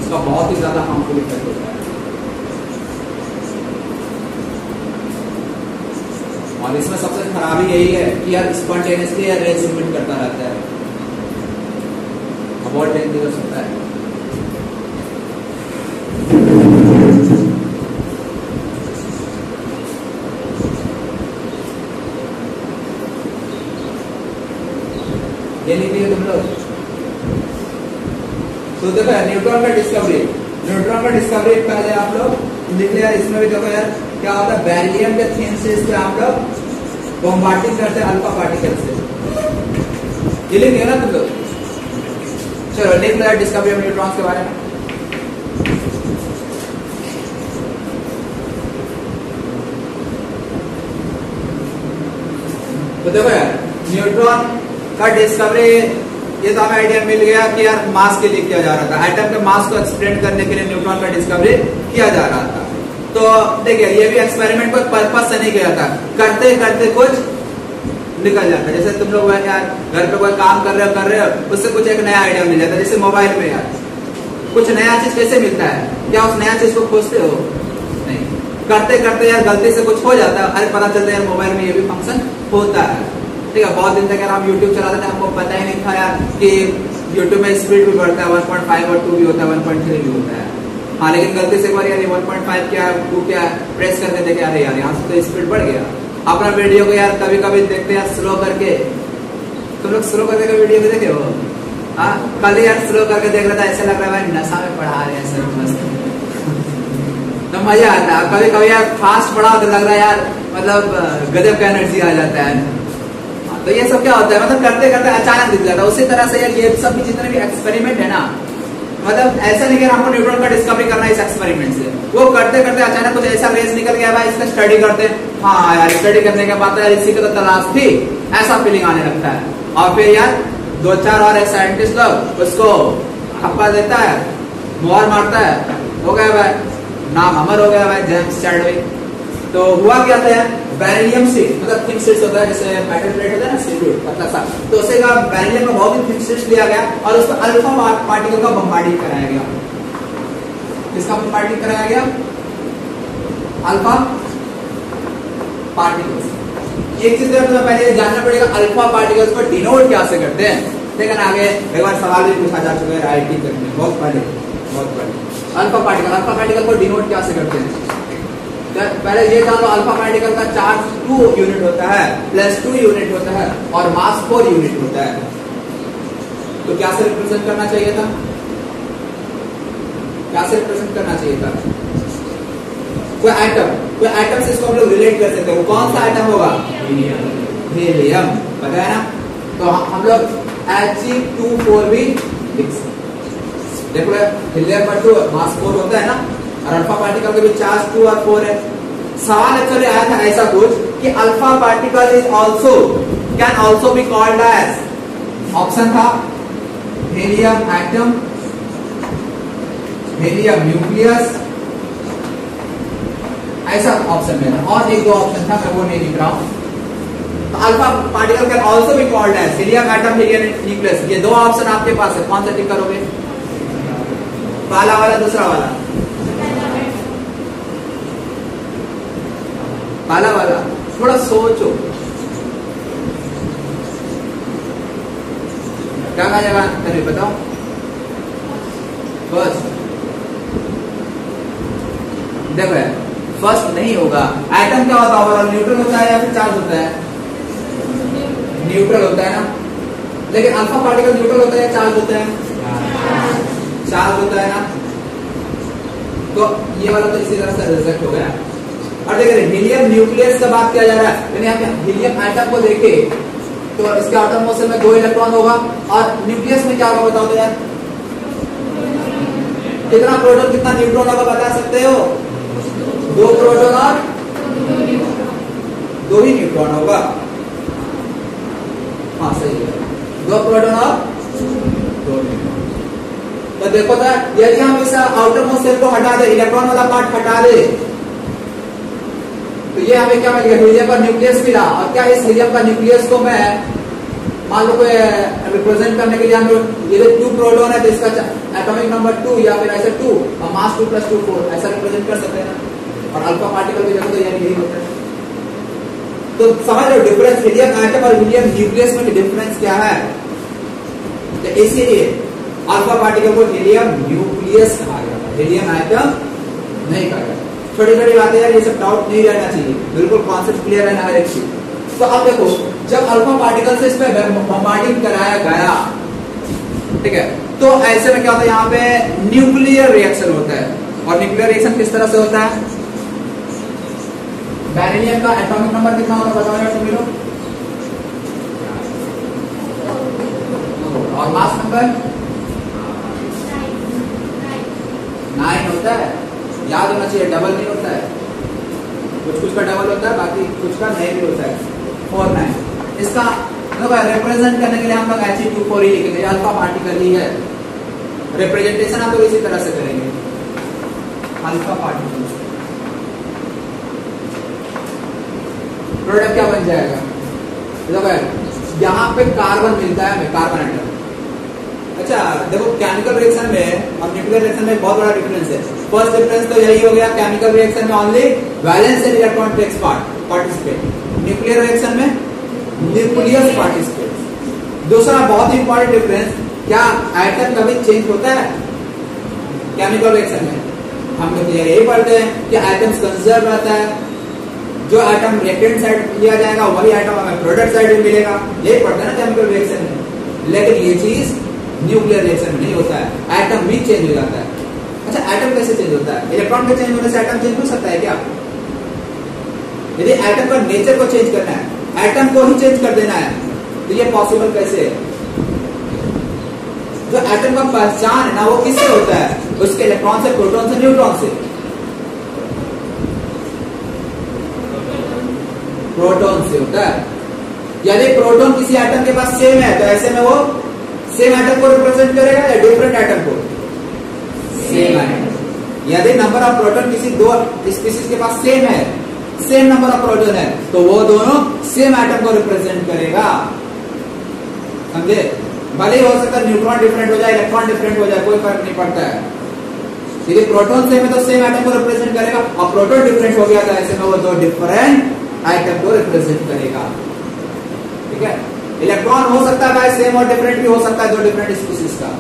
उसका बहुत ही ज्यादा हार्मफुल इफेक्ट होता है। और इसमें सबसे खराबी यही है कि यार स्पॉन्टेनियसली यार रेस इमिट करता रहता है, बहुत डेंजरस होता है। ये लिख लिया तुम लोग। तो देखो यार न्यूट्रॉन का डिस्कवरी पहले आप लोग लिख लिया। इसमें भी देखो यार क्या होता है, बेरिलियम के थिन शीट्स पे आप लोग बॉम्बार्डिंग करते हैं अल्फा पार्टिकल से, ये लिख लिया ना तुम लोग। चलो लिख लिया डिस्कवरी ऑफ न्यूट्रॉन्स के बारे में। तो देखो यार न्यूट्रॉन का डिस्कवरी ये तो हमें आइडिया मिल गया कि यार मास के लिए किया जा रहा था, एटम के मास को एक्सप्लेन करने के लिए न्यूट्रॉन का डिस्कवरी किया जा रहा था। तो देखिए ये भी एक्सपेरिमेंट कोई पर्पस से नहीं किया था, करते करते कुछ निकल जाता है। जैसे तुम लोग यार घर पे कोई काम कर रहे हो उससे कुछ एक नया आइडिया मिल जाता है। जैसे मोबाइल में यार कुछ नया चीज कैसे मिलता है, क्या उस नया चीज को खोजते हो? नहीं, करते करते यार गलती से कुछ हो जाता है, अरे पता चलता है मोबाइल में ये भी फंक्शन होता है। ठीक है, बहुत दिन तक यार हम YouTube चलाते थे, हमको पता ही नहीं था यार कि YouTube में स्पीड भी बढ़ता है, 1.5 और 2 भी होता है, 1.3 भी होता है। हाँ, लेकिन गलती से एक बार यार 1.5 क्या 2 क्या प्रेस करके देखे, अरे यार यहाँ से तो स्पीड बढ़ गया। अपना वीडियो को यार कभी कभी देखते हैं स्लो करके, तुम लोग स्लो करके वीडियो को देखे हो? हाँ, कल यार स्लो करके देख रहा था, ऐसा लग रहा है भाई नशा में पढ़ा रहे हैं सर, मस्त तो मजा आता है। कभी कभी यार फास्ट पढ़ा तो लग रहा है यार मतलब गजब का एनर्जी आ जाता है। तो ये सब क्या होता है, मतलब करते करते अचानक दिख जाता है। उसी तरह से यार ये सब भी जितने भी एक्सपेरिमेंट है ना, मतलब ऐसा नहीं कि हमको न्यूट्रॉन का डिस्कवरी करना है इस एक्सपेरिमेंट से, वो करते करते अचानक कुछ ऐसा रेस निकल गया भाई, इसका स्टडी करते हैं। हाँ यार स्टडी करने के बाद यार इसी का तो तलाश थी, ऐसा फीलिंग आने लगता है। और फिर यार 2-4 और साइंटिस्ट लोग उसको हप्पा देता है, मोहर मारता है, हो गया भाई, नाम अमर हो गया भाई, जेम्स चैडविक। तो हुआ क्या था यार, बेरिलियम से मतलब थिन शीट्स होता है, जैसे मेटल प्लेट होता है ना सिल्वर पतला सा, तो उसे का बेरिलियम का बहुत ही थिन शीट्स लिया गया और उसको अल्फा पार्टिकल का बम्बार्डिंग कराया गया। किसका बम्बार्डिंग कराया गया? Alpha particles. एक चीज तो पहले जानना पड़ेगा अल्फा पार्टिकल्स को डिनोट क्या से करते हैं। लेकिन आगे एक बार सवाल भी पूछा जा चुका है आईटी करने बहुत पहले। अल्फा पार्टिकल को डिनोट क्या से करते हैं? पहले ये जानो, अल्फा पार्टिकल का चार्ज 2 यूनिट होता है, +2 यूनिट होता है और मास 4 यूनिट होता है। तो क्या से रिप्रेजेंट करना चाहिए था? क्या से रिप्रेजेंट करना चाहिए था? कोई एटम से इसको हम लोग रिलेट कर सकते हैं। वो कौन सा एटम होगा? हीलियम, पता है ना? तो हम लोग He2 भी लिख सकते। देखो हीलियम पर 2 मास 4 होता है ना, और अल्फा पार्टिकल के भी चार्ज 2 और 4 है। सवाल एक्चुअली आया था ऐसा कुछ कि alpha particle is also can also be called as, option था हीलियम एटम, हीलियम न्यूक्लियस, ऐसा ऑप्शन में था। और 1-2 ऑप्शन था, मैं वो नहीं लिख रहा हूं। तो alpha particle can also be called as helium atom, helium nucleus. ये 2 ऑप्शन आपके पास है, कौन सा टिक करोगे? पहला वाला, दूसरा वाला? पहला वाला। थोड़ा सोचो क्या कहा जाएगा, तभी बताओ। बस देखो फर्स्ट नहीं होगा। एटम क्या होता है ओवरऑल, न्यूट्रल होता है या फिर चार्ज होता है? न्यूट्रल होता है ना। लेकिन अल्फा पार्टिकल न्यूट्रल होता है या चार्ज होता है? चार्ज होता है ना। तो ये वाला तो इसी तरह से रिजेक्ट हो गया। और देखिए हीलियम न्यूक्लियस का बात किया जा रहा है, यानी आप हीलियम एटम को देखे तो इसके आटोमोस्फेयर में 2 इलेक्ट्रॉन होगा और न्यूक्लियस में क्या होगा बताओ तो यार, कितना प्रोटॉन कितना न्यूट्रॉन होगा बता सकते हो? 2 प्रोटॉन और 2 ही न्यूट्रॉन होगा। हाँ सही है, 2 प्रोटॉन और 2 न्यूट्रॉन। तो देखो तो यदि हम इस आउटर मोस्ट शेल को हटा दे, इलेक्ट्रॉन वाला पार्ट हटा दे, तो ये हमें क्या मिल गया? हीलियम का न्यूक्लियस मिला। और क्या इस हीलियम का न्यूक्लियस को मैं मान लो रिप्रेजेंट करने के लिए हम लोग ये 2 प्रोटॉन है तो इसका एटॉमिक नंबर 2 या फिर ऐसे 2 और मास 2 + 2 4 ऐसा रिप्रेजेंट कर सकते हैं ना। और अल्फा पार्टिकल भी देखो तो यही होता है। तो समझ लो डिफरेंस हीलियम एटम और हीलियम न्यूक्लियस में डिफरेंस क्या है। तो इसीलिए अल्फा पार्टिकल को हीलियम न्यूक्लियस कहा जाता है, हीलियम एटम नहीं कहा जाता। छोटी छोटी बातें यार, ये सब डाउट नहीं रहना चाहिए, बिल्कुल कॉन्सेप्ट क्लियर रहना हर एक चीज। तो अब देखो जब अल्फा पार्टिकल से इस पे बॉम्बार्डिंग कराया गया, ठीक है, तो ऐसे में क्या होता है, यहाँ पे न्यूक्लियर रिएक्शन होता है। और न्यूक्लियर रिएक्शन किस तरह से होता है? बेरिलियम का एटॉमिक नंबर कितना होता है बताओ यार तुम लोग, और मास नंबर 9 होता है। याद होना चाहिए, डबल नहीं होता है, कुछ का डबल होता है, बाकी कुछ का नहीं भी होता है। 4 9 इसका रिप्रेजेंट करने के लिए हम लोग He2 ही लिखेंगे, अल्फा पार्टिकल ही है। रिप्रेजेंटेशन हम लोग इसी तरह से करेंगे, अल्फा पार्टिकल। प्रोडक्ट क्या बन जाएगा? देखो यहाँ पे कार्बन मिलता है हमें, कार्बन एटम। अच्छा देखो केमिकल रिएक्शन में और न्यूक्लियर रिएक्शन में बहुत बड़ा डिफरेंस है। फर्स्ट डिफरेंस तो यही हो गया, केमिकल रिएक्शन में only valence and electron takes participate, nuclear reaction में न्यूक्लियस पार्टिसिपेट। दूसरा बहुत इंपॉर्टेंट डिफरेंस, क्या एटम कभी चेंज होता है केमिकल रिएक्शन में? हम लोग यही पढ़ते हैं कि एटम्स कंजर्व रहता है, जो एटम रिएक्टेंट साइड लिया जाएगा वही एटम हमें प्रोडक्ट साइड में मिलेगा, यही पढ़ते हैं ना केमिकल रिएक्शन में। लेकिन ये चीज न्यूक्लियर रिएक्शन में नहीं होता है, एटम भी चेंज हो जाता है। अच्छा एटम कैसे चेंज होता है? इलेक्ट्रॉन के चेंज होने से एटम चेंज हो सकता है क्या? यदि एटम का नेचर को चेंज करना है, एटम को ही चेंज कर देना है, तो ये पॉसिबल कैसे है? जो एटम का पहचान है ना वो किससे होता है? उसके इलेक्ट्रॉन से, प्रोटॉन से, न्यूट्रॉन से? प्रोटॉन से होता है। यदि प्रोटॉन किसी एटम के पास सेम है तो ऐसे में वो सेम एटम को रिप्रेजेंट करेगा या डिफरेंट एटम को? Same atom. यदि नंबर ऑफ प्रोटॉन किसी 2 स्पीशीज के पास सेम है, सेम नंबर ऑफ प्रोटॉन है, तो वो दोनों सेम एटम को रिप्रेजेंट करेगा। समझे? भले ही हो सकता है न्यूट्रॉन डिफरेंट हो जाए, इलेक्ट्रॉन डिफरेंट हो जाए, कोई फर्क नहीं पड़ता है। यदि प्रोटॉन सेम है तो सेम एटम को रिप्रेजेंट करेगा, और प्रोटॉन डिफरेंट हो गया तो ऐसे में वो 2 डिफरेंट एटम को रिप्रेजेंट करेगा। ठीक है, इलेक्ट्रॉन हो सकता है भाई सेम और डिफरेंट भी हो सकता है 2 डिफरेंट स्पीशीज का,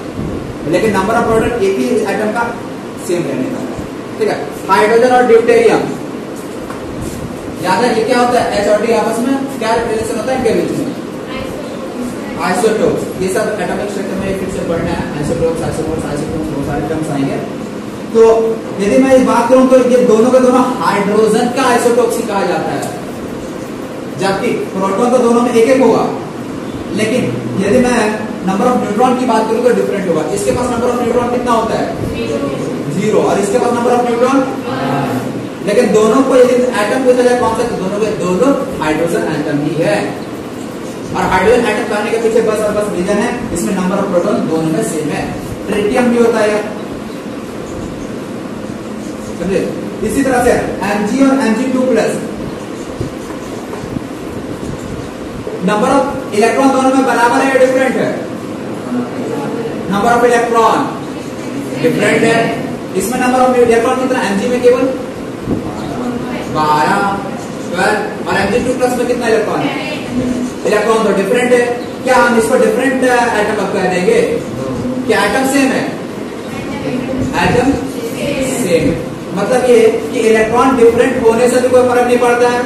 लेकिन नंबर ऑफ प्रोडक्ट एक ही एटम का सेम रहने का। ठीक है, हाइड्रोजन और ड्यूटेरियम, याद है ये क्या होता है? H और D आपस में क्या रिलेशन होता है इनके बीच में? आइसोटोप्स। ये सब एटॉमिक स्ट्रक्चर में फिर से पढ़ना है, आइसोटोप्स, आइसोमर्स, आइसोटोप्स, बहुत सारे टर्म्स आएंगे। तो यदि मैं इस बात करूं तो ये दोनों के दोनों हाइड्रोजन का आइसोटोप्स ही कहा जाता है, जबकि प्रोटॉन तो दोनों में एक एक होगा, लेकिन यदि मैं नंबर ऑफ न्यूट्रॉन की बात करूं तो डिफरेंट होगा। इसके पास नंबर ऑफ न्यूट्रॉन कितना होता है? 0, और इसके पास नंबर ऑफ न्यूट्रॉन, लेकिन दोनों को यदि एटम पूछा जाए कौन सा, तो दोनों के दोनों हाइड्रोजन एटम ही है। और हाइड्रोजन एटम कहने के पीछे बस और बस रीजन है, इसमें नंबर ऑफ प्रोटॉन दोनों में सेम है। ट्रिटियम भी होता है, समझे? इसी तरह से Mg और Mg2+, नंबर ऑफ इलेक्ट्रॉन दोनों में बराबर है या डिफरेंट है? नंबर ऑफ इलेक्ट्रॉन डिफरेंट है। इसमें नंबर ऑफ इलेक्ट्रॉन कितना? Mg में केवल 12, 12, और Mg2+ में कितना इलेक्ट्रॉन है? इलेक्ट्रॉन तो डिफरेंट है। क्या हम इसको डिफरेंट एटम अब कह देंगे? क्या एटम सेम है? Atom same. मतलब ये कि इलेक्ट्रॉन डिफरेंट होने से भी कोई फर्क नहीं पड़ता है,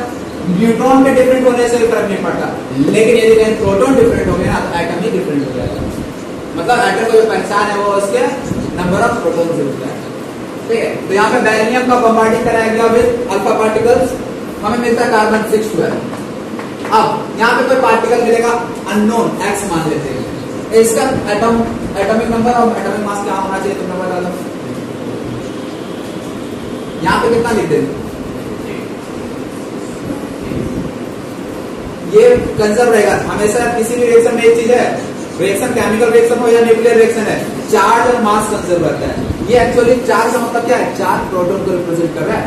न्यूट्रॉन के डिफरेंट होने से भी फर्क नहीं पड़ता, लेकिन यदि कहीं प्रोटॉन डिफरेंट हो गया ना तो एटम ही डिफरेंट हो जाएगा। मतलब एटम का जो पहचान है वो उसके नंबर ऑफ प्रोटॉन से होता है। ठीक है, तो यहाँ पे बेरिलियम का बॉम्बार्डिंग कराया गया विद अल्फा पार्टिकल्स, हमें मिलता है कार्बन 612। अब यहाँ पे कोई पार्टिकल मिलेगा अननोन x मान लेते हैं, इसका एटॉमिक नंबर और एटॉमिक मास क्या होना चाहिए तुमने बता दो। यहाँ पे कितना लिख देंगे, ये कंजर्व रहेगा हमेशा। किसी भी रिएक्शन में एक चीज है, रिएक्शन केमिकल रिएक्शन हो या न्यूक्लियर रिएक्शन है, चार्ज और मास कंजर्व रहता है। ये एक्चुअली चार्ज का मतलब क्या है, 4 प्रोटॉन को रिप्रेजेंट कर रहा है।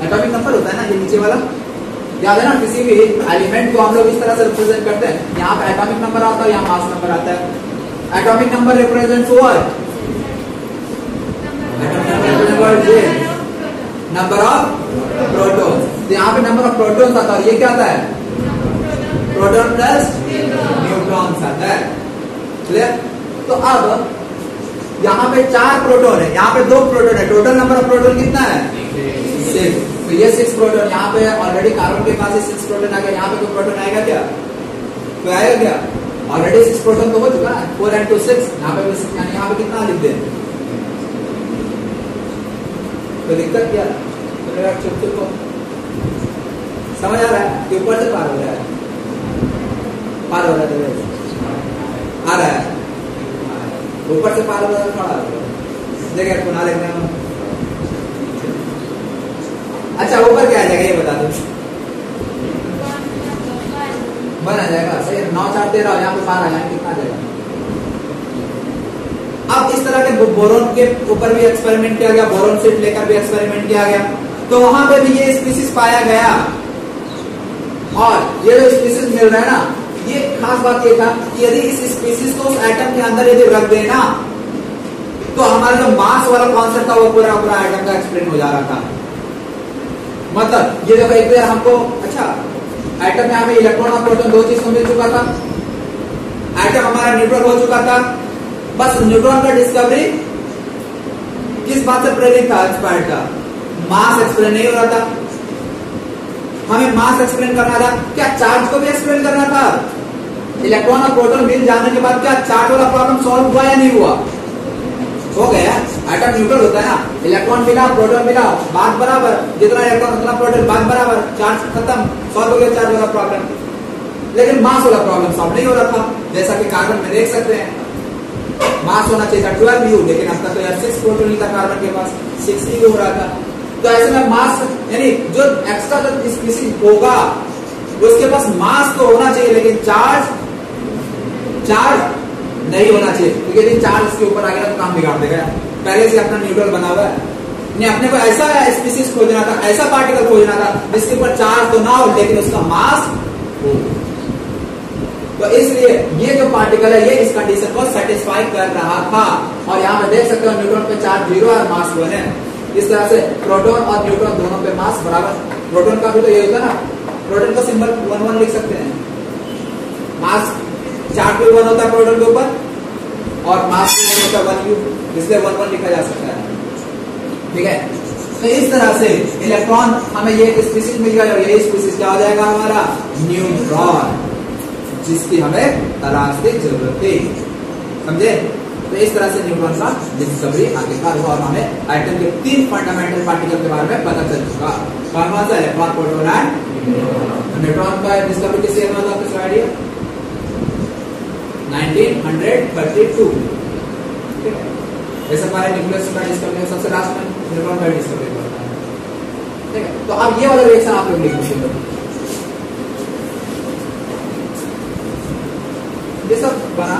एटॉमिक नंबर होता है ना ये नीचे वाला, याद है ना, किसी भी एलिमेंट को हम लोग इस तरह से रिप्रेजेंट करते हैं, यहाँ पे एटॉमिक नंबर आता है, यहाँ मास नंबर आता है। Atomic number represents what, number of protons. तो यहाँ पे नंबर ऑफ प्रोटॉन्स आता है, ये क्या आता है, प्रोटॉन प्लस न्यूट्रॉन्स आता है। क्लियर? तो अब यहाँ पे 4 प्रोटॉन है, यहाँ पे 2 प्रोटॉन है, टोटल नंबर ऑफ प्रोटॉन कितना है, 6। तो ये 6 प्रोटॉन, यहाँ पे ऑलरेडी कार्बन के पास 6 प्रोटॉन आ गया, यहाँ पे कोई प्रोटॉन आएगा क्या, तो आएगा क्या, ऑलरेडी 6 प्रोटॉन तो हो चुका है, 4 and 2 6, यहाँ पे यानी यहाँ पे कितना लिख दें, तो दिक्कत क्या है, तो समझ आ रहा है कि ऊपर से पार हो रहा है, पार हो रहा है, आ रहा है ऊपर से पार हो रहा है, थोड़ा देखिए पुनः लिखने में। अच्छा ऊपर क्या आ जाएगा ये बता दो, बन आ जाएगा सही, 9 4 13, यहाँ पे 12 है, कितना आ जाएगा। अब इस तरह के बोरोन के ऊपर भी एक्सपेरिमेंट किया गया, बोरोन सीट लेकर भी एक्सपेरिमेंट किया गया, तो वहां पे भी ये स्पीसीज पाया गया। और ये जो स्पीसीज मिल रहा है ना, ये खास बात ये था कि यदि इस स्पीसीज को उस एटम के अंदर यदि रख देना तो हमारा जो मास वाला कॉन्सेप्ट था वो पूरा पूरा एटम का एक्सप्लेन हो जा रहा था। मतलब ये देखो एक बार हमको, अच्छा एटम में हमें इलेक्ट्रॉन और प्रोटॉन 2 चीज को मिल चुका था, एटम हमारा न्यूट्रल हो चुका था, बस न्यूट्रॉन का डिस्कवरी किस बात से प्रेरित था, इंस्पायर्ड था, मास एक्सप्लेन नहीं हो रहा था, हमें मास एक्सप्लेन करना था, क्या चार्ज को भी एक्सप्लेन करना था। इलेक्ट्रॉन और प्रोटॉन मिल जाने के बाद क्या चार्ज वाला प्रॉब्लम सॉल्व हुआ या नहीं हुआ, हो गया। एटम न्यूट्रल होता है ना, इलेक्ट्रॉन मिला प्रोटॉन मिला, बात बराबर, जितना इलेक्ट्रॉन उतना प्रोटॉन, बात बराबर, चार्ज खत्म, सॉल्व हो गया चार्ज वाला प्रॉब्लम। लेकिन मास वाला प्रॉब्लम सॉल्व नहीं हो रहा था, जैसा कि कार्बन में देख सकते हैं मास होना चाहिए था 12 U, लेकिन अब तक तो यार 6 प्रोटॉन ही था कार्बन के पास, 6 ही हो रहा था। तो ऐसे में मास यानी जो एक्स्ट्रा जो स्पीसीज होगा उसके पास मास तो होना चाहिए, लेकिन चार्ज नहीं होना चाहिए, क्योंकि यदि चार्ज इसके ऊपर आ गया तो काम बिगाड़ देगा। पहले से अपना न्यूट्रल बना हुआ है, नहीं अपने को ऐसा स्पीसीज खोजना था, ऐसा पार्टिकल खोजना था जिसके ऊपर चार्ज तो ना हो लेकिन उसका मास हो। तो इसलिए ये जो पार्टिकल है ये इस कंडीशन को सेटिस्फाई कर रहा था। और यहाँ पे देख सकते हो न्यूट्रॉन पे चार्ज 0 और मास 1 है। इस तरह से प्रोटॉन और न्यूट्रॉन दोनों पे मास बराबर, प्रोटॉन का भी तो ये होता है ना, प्रोटॉन का सिंबल 1 1 लिख सकते हैं, मास चार्ज भी 1 होता है प्रोटॉन के ऊपर और मास भी 1 होता है 1 U, इसलिए 1 1 लिखा जा सकता है। ठीक है, तो इस तरह से इलेक्ट्रॉन हमें ये स्पीसीज मिल गया और ये स्पीसीज क्या हो जाएगा हमारा न्यूट्रॉन, जिसकी हमें तलाश की जरूरत थी। समझे? तो इस तरह से न्यूट्रॉन का डिस्कवरी आखिरकार हुआ और हमें एटम के 3 फंडामेंटल पार्टिकल के बारे में पता चल चुका। कौन कौन सा? इलेक्ट्रॉन, प्रोटॉन एंड न्यूट्रॉन का डिस्कवरी किस ईयर में हुआ? कुछ आइडिया? 1932। ठीक है, ऐसे हमारे न्यूक्लियस का डिस्कवरी सबसे लास्ट में न्यूट्रॉन का डिस्कवरी हुआ था। ठीक है, तो अब ये वाला रिएक्शन आप लोग लिख लीजिए, ये सब बना